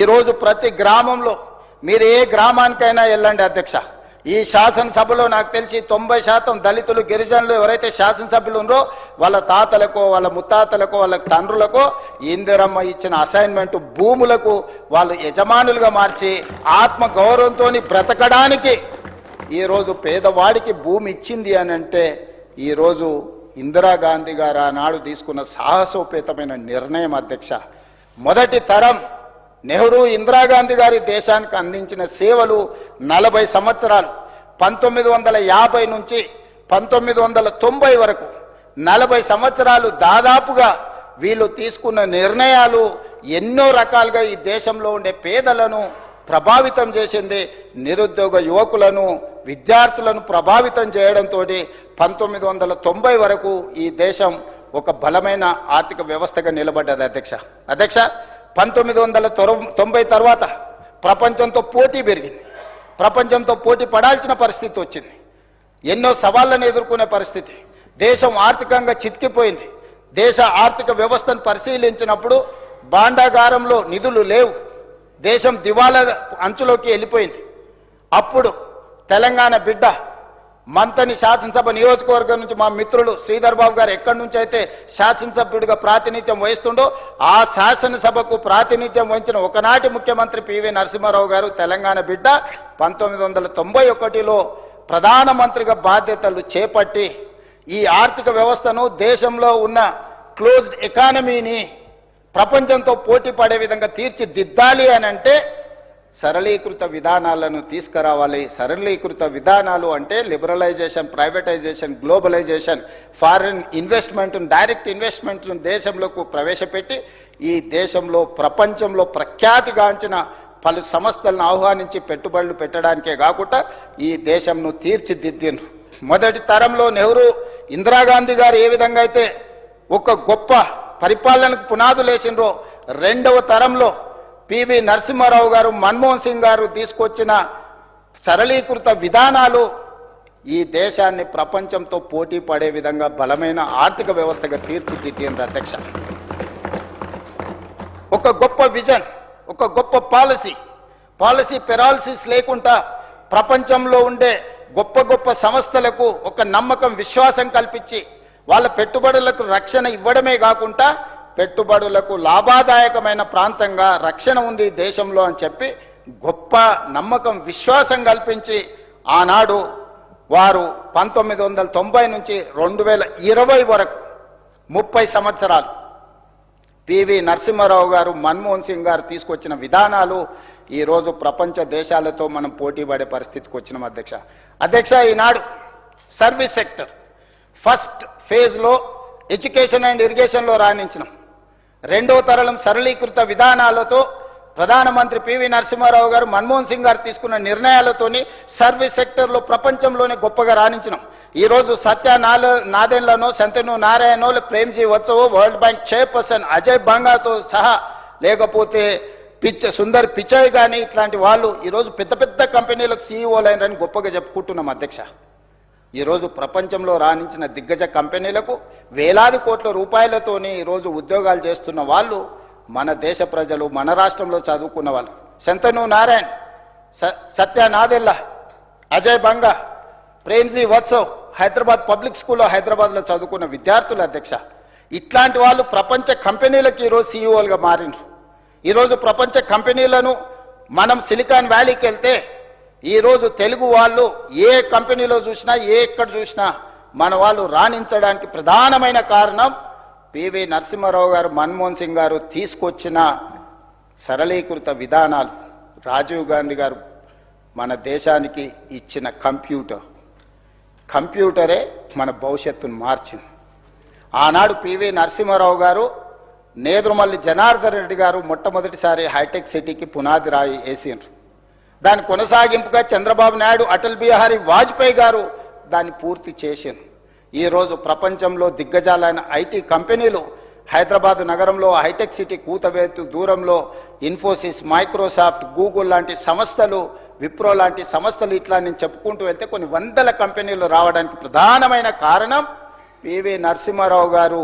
ఈరోజు ప్రతి గ్రామంలో మీరు ఏ గ్రామానికైనా వెళ్ళండి అధ్యక్ష, ఈ శాసనసభలో నాకు తెలిసి 90% దళితులు గిరిజనులు ఎవరైతే శాసనసభ్యులు ఉన్నారో వాళ్ళ తాతలకో వాళ్ళ ముత్తాతలకో వాళ్ళ తండ్రులకో ఇందిరమ్మ ఇచ్చిన అసైన్మెంట్ భూములకు వాళ్ళు యజమానులుగా మార్చి ఆత్మ గౌరవంతో బ్రతకడానికి ఈరోజు పేదవాడికి భూమి ఇచ్చింది అని అంటే ఈరోజు ఇందిరాగాంధీ గారు ఆనాడు తీసుకున్న సాహసోపేతమైన నిర్ణయం అధ్యక్ష. మొదటి తరం నెహ్రూ ఇందిరాగాంధీ గారి దేశానికి అందించిన సేవలు 40 సంవత్సరాలు 1950 నుంచి 1990 వరకు 40 సంవత్సరాలు దాదాపుగా వీళ్ళు తీసుకున్న నిర్ణయాలు ఎన్నో రకాలుగా ఈ దేశంలో ఉండే పేదలను ప్రభావితం చేసింది. నిరుద్యోగ యువకులను విద్యార్థులను ప్రభావితం చేయడంతో 1990 వరకు ఈ దేశం ఒక బలమైన ఆర్థిక వ్యవస్థగా నిలబడ్డది అధ్యక్ష. 1990 తర్వాత ప్రపంచంతో పోటీ పెరిగింది. ప్రపంచంతో పోటీ పడాల్సిన పరిస్థితి వచ్చింది. ఎన్నో సవాళ్ళను ఎదుర్కొనే పరిస్థితి. దేశం ఆర్థికంగా చితికిపోయింది. దేశ ఆర్థిక వ్యవస్థను పరిశీలించినప్పుడు భాండాగారంలో నిధులు లేవు. దేశం దివాలా అంచులోకి వెళ్ళిపోయింది. అప్పుడు తెలంగాణ బిడ్డ మంతని శాసనసభ నియోజకవర్గం నుంచి మా మిత్రులు శ్రీధర్ బాబు గారు ఎక్కడి నుంచి అయితే శాసనసభ్యుడిగా ప్రాతినిధ్యం వహిస్తుండో ఆ శాసనసభకు ప్రాతినిధ్యం వహించిన ఒకనాటి ముఖ్యమంత్రి పివి నరసింహారావు గారు తెలంగాణ బిడ్డ 1991లో ప్రధానమంత్రిగా బాధ్యతలు చేపట్టి ఈ ఆర్థిక వ్యవస్థను దేశంలో ఉన్న క్లోజ్డ్ ఎకానమీని ప్రపంచంతో పోటీ పడే విధంగా తీర్చిదిద్దాలి అని అంటే సరళీకృత విధానాలను తీసుకురావాలి. సరళీకృత విధానాలు అంటే liberalisation, privatisation, globalisation, foreign investment, direct ఇన్వెస్ట్మెంట్ను దేశంలోకి ప్రవేశపెట్టి ఈ దేశంలో ప్రపంచంలో ప్రఖ్యాతిగాంచిన పలు సంస్థలను ఆహ్వానించి పెట్టుబడులు పెట్టడానికే కాకుండా ఈ దేశంను తీర్చిదిద్దిండ్రు. మొదటి తరంలో నెహ్రూ ఇందిరాగాంధీ గారు ఏ విధంగా అయితే ఒక గొప్ప పరిపాలనకు పునాదులు వేసిండ్రో రెండవ తరంలో పివి నరసింహారావు గారు, మన్మోహన్ సింగ్ గారు తీసుకొచ్చిన సరళీకృత విధానాలు ఈ దేశాన్ని ప్రపంచంతో పోటీ పడే విధంగా బలమైన ఆర్థిక వ్యవస్థగా తీర్చిదిద్దింది అధ్యక్ష. ఒక గొప్ప విజన్, ఒక గొప్ప పాలసీ పెరాలసిస్ లేకుండా ప్రపంచంలో ఉండే గొప్ప గొప్ప సంస్థలకు ఒక నమ్మకం, విశ్వాసం కల్పించి వాళ్ళ పెట్టుబడులకు రక్షణ ఇవ్వడమే కాకుండా పెట్టుబడులకు లాభదాయకమైన ప్రాంతంగా రక్షణ ఉంది దేశంలో అని చెప్పి గొప్ప నమ్మకం, విశ్వాసం కల్పించి ఆనాడు వారు 1990 నుంచి 2020 వరకు 30 సంవత్సరాలు పివి నరసింహారావు గారు, మన్మోహన్ సింగ్ గారు తీసుకొచ్చిన విధానాలు ఈరోజు ప్రపంచ దేశాలతో మనం పోటీ పడే పరిస్థితికి వచ్చినాం అధ్యక్ష. ఈనాడు సర్వీస్ సెక్టర్ ఫస్ట్ ఫేజ్లో ఎడ్యుకేషన్ అండ్ ఇరిగేషన్లో రాణించినాం. రెండవ తరం సరళీకృత విధానాలతో ప్రధానమంత్రి పివి నరసింహారావు గారు, మన్మోహన్ సింగ్ గారు తీసుకున్న నిర్ణయాలతోని సర్వీస్ సెక్టర్లో ప్రపంచంలోనే గొప్పగా రాణించినాం. ఈరోజు సత్య నాదెన్లనో, శంతను నారాయణో, ప్రేమ్జీ వచ్చవో, వరల్డ్ బ్యాంక్ చైర్పర్సన్ అజయ్ బంగాతో సహా లేకపోతే సుందర్ పిచాయ్ కానీ ఇట్లాంటి వాళ్ళు ఈరోజు పెద్ద పెద్ద కంపెనీలకు సీఈఓలు అయినారని గొప్పగా చెప్పుకుంటున్నాం అధ్యక్ష. ఈరోజు ప్రపంచంలో రాణించిన దిగ్గజ కంపెనీలకు వేలాది కోట్ల రూపాయలతోని ఈరోజు ఉద్యోగాలు చేస్తున్న వాళ్ళు మన దేశ ప్రజలు, మన రాష్ట్రంలో చదువుకున్న వాళ్ళు. శంతను నారాయణ్, సత్య నాదెల్లా, అజయ్ బంగా, ప్రేమ్జీ వత్సవ్ హైదరాబాద్ పబ్లిక్ స్కూల్లో హైదరాబాద్లో చదువుకున్న విద్యార్థులు అధ్యక్ష. ఇట్లాంటి వాళ్ళు ప్రపంచ కంపెనీలకు ఈరోజు సీఈఓలుగా మారిండ్రు. ఈరోజు ప్రపంచ కంపెనీలను మనం సిలికాన్ వ్యాలీకి వెళ్తే ఈరోజు తెలుగు వాళ్ళు ఏ కంపెనీలో చూసినా, ఎక్కడ చూసినా మన వాళ్ళు రాణించడానికి ప్రధానమైన కారణం పివి నరసింహారావు గారు, మన్మోహన్ సింగ్ గారు తీసుకొచ్చిన సరళీకృత విధానాలు. రాజీవ్ గాంధీ గారు మన దేశానికి ఇచ్చిన కంప్యూటరే మన భవిష్యత్తును మార్చింది. ఆనాడు పివి నరసింహారావు గారు, నేదురుమల్లి జనార్దన్ రెడ్డి గారు మొట్టమొదటిసారి హైటెక్ సిటీకి పునాది రాయి వేసిండ్రు. దాని కొనసాగింపుగా చంద్రబాబు నాయుడు, అటల్ బిహారీ వాజ్పేయి గారు దాన్ని పూర్తి చేసిండ్రు. ఈరోజు ప్రపంచంలో దిగ్గజాలైన ఐటీ కంపెనీలు హైదరాబాద్ నగరంలో హైటెక్ సిటీ కూతవేతు దూరంలో ఇన్ఫోసిస్, మైక్రోసాఫ్ట్, గూగుల్ లాంటి సంస్థలు, విప్రో లాంటి సంస్థలు ఇట్లా నేను చెప్పుకుంటూ వెళ్తే కొన్ని వందల కంపెనీలు రావడానికి ప్రధానమైన కారణం పివి నరసింహారావు గారు